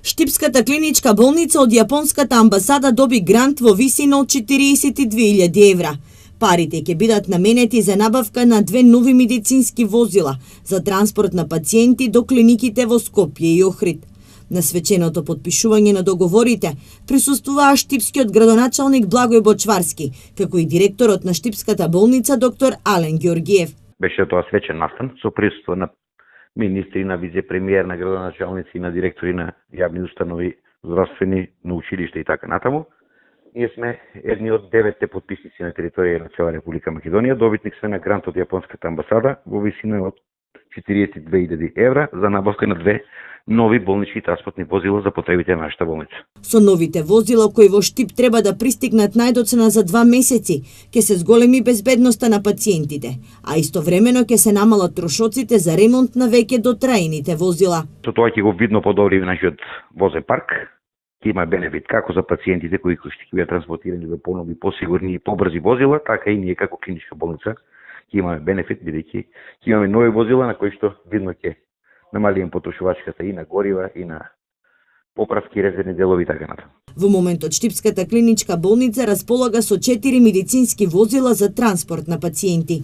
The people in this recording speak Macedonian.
Штипската клиничка болница од јапонската амбасада доби грант во висина од 42.000 евра. Парите ќе бидат наменети за набавка на 2 нови медицински возила за транспорт на пациенти до клиниките во Скопје и Охрид. На свеченото потпишување на договорите присуствуваа штипскиот градоначалник Благој Бочварски, како и директорот на Штипската болница доктор Ален Ѓоргиев. Беше тоа свечен настан со присуство на министри, на вице-премиер, на градоначалници, на директори на јавни установи, здравствени, на училишта и така натаму. Ние сме едни од 9 подписници на територија на цела Република Македонија. Добитник сме на грант од јапонската амбасада во висина од 42.000 евра за набавка на 2 нови болнички транспортни возила за потребите на нашата болница. Со новите возила кои во Штип треба да пристигнат најдоцна за 2 месеци, ќе се зголеми безбедноста на пациентите, а истовремено ќе се намалат трошоците за ремонт на веќе дотраените возила. Со тоа ќе го видно подобри нашиот возен парк. Ќе има бенефит како за пациентите кои ќе бидат транспортирани во понови, посигурни и побрзи возила, така и ние како клиничка болница ќе имаме бенефит бидејќи ќе имаме нови возила на кои што видно ќе намалиме потрошувачката и на горива и на поправки, резервни делови и така натаму. Во моментот Штипската клиничка болница располага со 4 медицински возила за транспорт на пациенти.